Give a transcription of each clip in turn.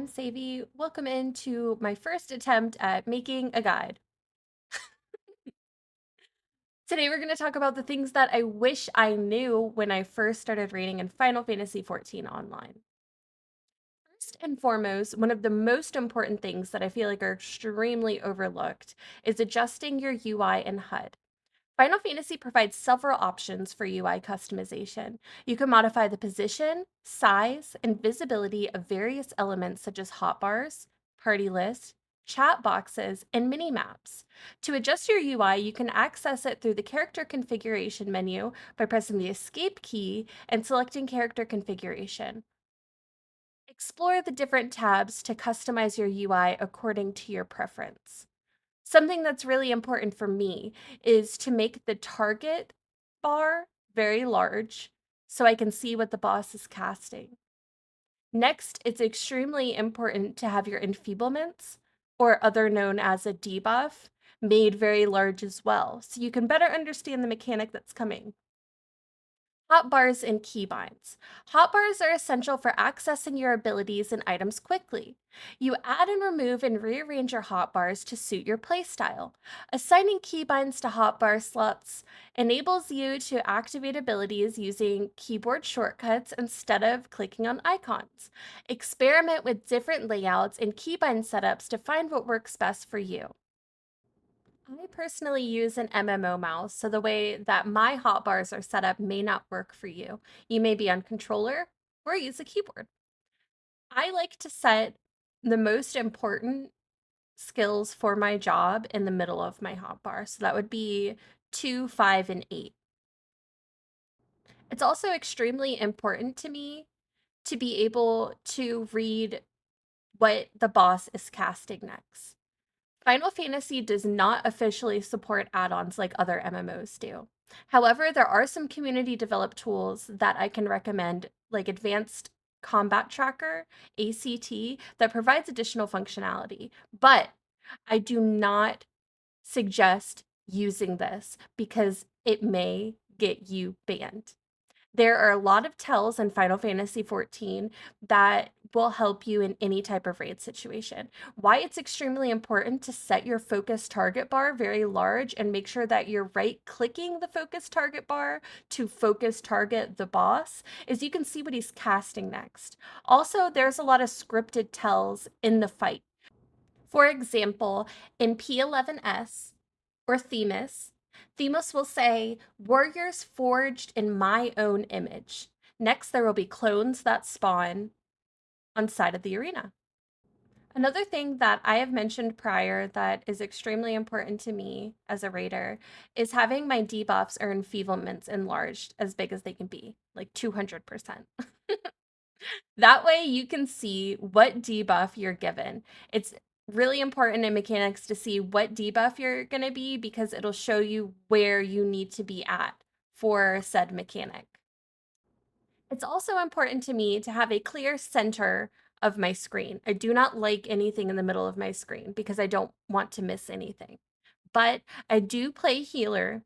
I'm Saevi. Welcome into my first attempt at making a guide. Today we're going to talk about the things that I wish I knew when I first started reading in Final Fantasy XIV Online. First and foremost, one of the most important things that I feel like are extremely overlooked is adjusting your UI and HUD. Final Fantasy provides several options for UI customization. You can modify the position, size, and visibility of various elements such as hotbars, party lists, chat boxes, and mini maps. To adjust your UI, you can access it through the character configuration menu by pressing the escape key and selecting character configuration. Explore the different tabs to customize your UI according to your preference. Something that's really important for me is to make the target bar very large so I can see what the boss is casting. Next, it's extremely important to have your enfeeblements, or other known as a debuff, made very large as well, so you can better understand the mechanic that's coming. Hotbars and keybinds. Hotbars are essential for accessing your abilities and items quickly. You add and remove and rearrange your hotbars to suit your playstyle. Assigning keybinds to hotbar slots enables you to activate abilities using keyboard shortcuts instead of clicking on icons. Experiment with different layouts and keybind setups to find what works best for you. I personally use an MMO mouse, so the way that my hotbars are set up may not work for you. You may be on controller or use a keyboard. I like to set the most important skills for my job in the middle of my hotbar. So that would be 2, 5, and 8. It's also extremely important to me to be able to read what the boss is casting next. Final Fantasy does not officially support add-ons like other MMOs do. However, there are some community developed tools that I can recommend, like Advanced Combat Tracker, ACT, that provides additional functionality. But I do not suggest using this because it may get you banned. There are a lot of tells in Final Fantasy XIV that will help you in any type of raid situation. Why it's extremely important to set your focus target bar very large and make sure that you're right-clicking the focus target bar to focus target the boss is you can see what he's casting next. Also, there's a lot of scripted tells in the fight. For example, in P11S or Themis will say, "Warriors forged in my own image." Next, there will be clones that spawn on side of the arena. Another thing that I have mentioned prior that is extremely important to me as a raider is having my debuffs or enfeeblements enlarged as big as they can be, like 200%. That way you can see what debuff you're given. It's really important in mechanics to see what debuff you're going to be because it'll show you where you need to be at for said mechanic. It's also important to me to have a clear center of my screen. I do not like anything in the middle of my screen because I don't want to miss anything. But I do play healer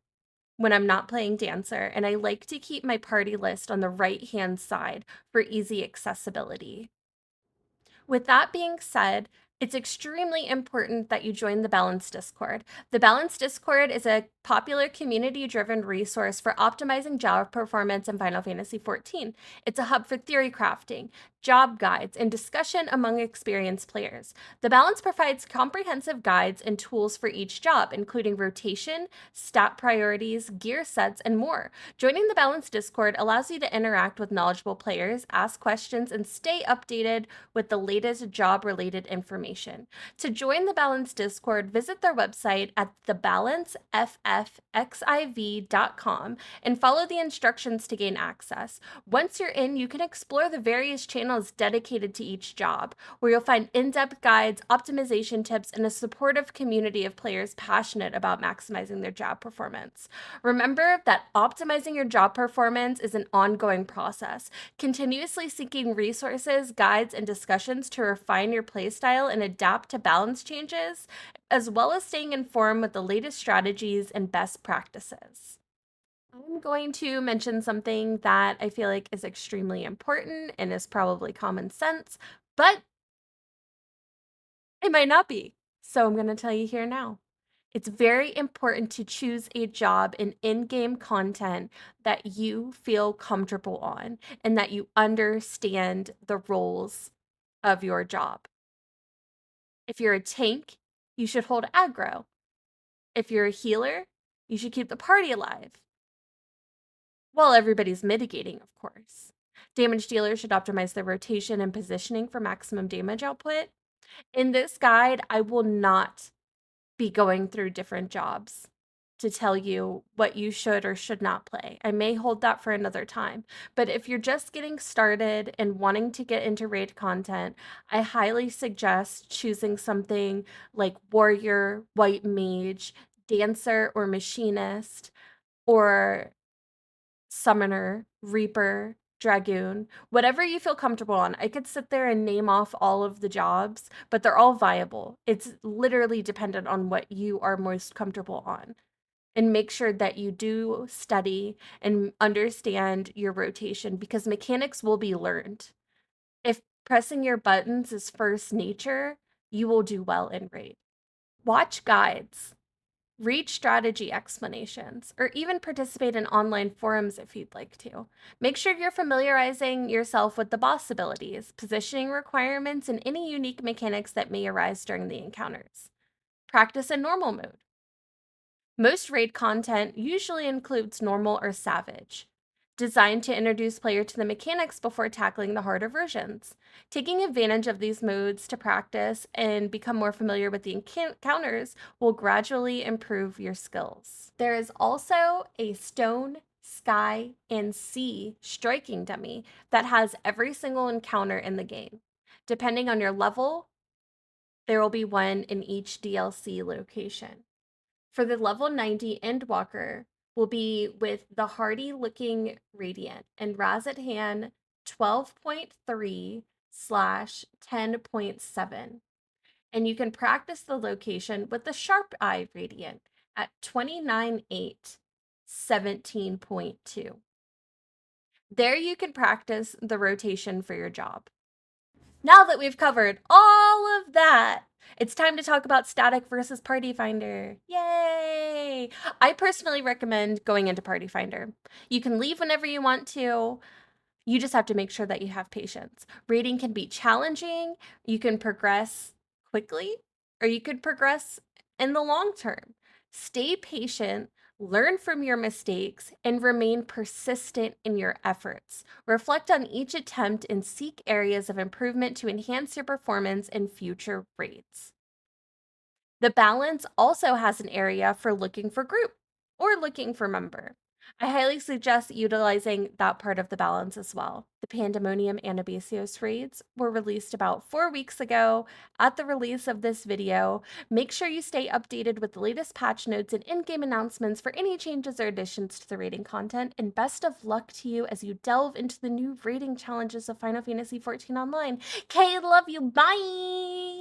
when I'm not playing dancer, and I like to keep my party list on the right-hand side for easy accessibility. With that being said, it's extremely important that you join the Balance Discord. The Balance Discord is a popular community-driven resource for optimizing job performance in Final Fantasy XIV. It's a hub for theory crafting, job guides, and discussion among experienced players. The Balance provides comprehensive guides and tools for each job, including rotation, stat priorities, gear sets, and more. Joining the Balance Discord allows you to interact with knowledgeable players, ask questions, and stay updated with the latest job-related information. To join the Balance Discord, visit their website at thebalanceffxiv.com and follow the instructions to gain access. Once you're in, you can explore the various channels dedicated to each job, where you'll find in-depth guides, optimization tips, and a supportive community of players passionate about maximizing their job performance. Remember that optimizing your job performance is an ongoing process. Continuously seeking resources, guides, and discussions to refine your playstyle and adapt to balance changes, as well as staying informed with the latest strategies and best practices. I'm going to mention something that I feel like is extremely important and is probably common sense, but It might not be. So I'm going to tell you here now. It's very important to choose a job in in-game content that you feel comfortable on and that you understand the roles of your job. If you're a tank, you should hold aggro. If you're a healer, you should keep the party alive. While everybody's mitigating, of course. Damage dealers should optimize their rotation and positioning for maximum damage output. In this guide, I will not be going through different jobs to tell you what you should or should not play. I may hold that for another time. But if you're just getting started and wanting to get into raid content, I highly suggest choosing something like warrior, white mage, dancer, or machinist, or summoner, reaper, dragoon, whatever you feel comfortable on. I could sit there and name off all of the jobs, but they're all viable. It's literally dependent on what you are most comfortable on. And make sure that you do study and understand your rotation, because mechanics will be learned. If pressing your buttons is first nature, you will do well in raid. Watch guides. Read strategy explanations, or even participate in online forums if you'd like to. Make sure you're familiarizing yourself with the boss abilities, positioning requirements, and any unique mechanics that may arise during the encounters. Practice in normal mode. Most raid content usually includes normal or savage, designed to introduce player to the mechanics before tackling the harder versions. Taking advantage of these modes to practice and become more familiar with the encounters will gradually improve your skills. There is also a stone, sky, and sea striking dummy that has every single encounter in the game. Depending on your level, there will be one in each DLC location. For the level 90 Endwalker will be with the hardy looking Radiant and Razathan 12.3/10.7. And you can practice the location with the Sharp Eye Radiant at 29.8/17.2. There you can practice the rotation for your job. Now that we've covered all of that, it's time to talk about static versus Party Finder. Yay! I personally recommend going into Party Finder. You can leave whenever you want to. You just have to make sure that you have patience. Raiding can be challenging. You can progress quickly, or you could progress in the long term. Stay patient, learn from your mistakes, and remain persistent in your efforts. Reflect on each attempt and seek areas of improvement to enhance your performance in future raids. The balance also has an area for looking for group or looking for member. I highly suggest utilizing that part of the balance as well. The Pandemonium and Abesios raids were released about 4 weeks ago at the release of this video. Make sure you stay updated with the latest patch notes and in-game announcements for any changes or additions to the raiding content, and best of luck to you as you delve into the new raiding challenges of Final Fantasy XIV Online. Kay, love you, bye!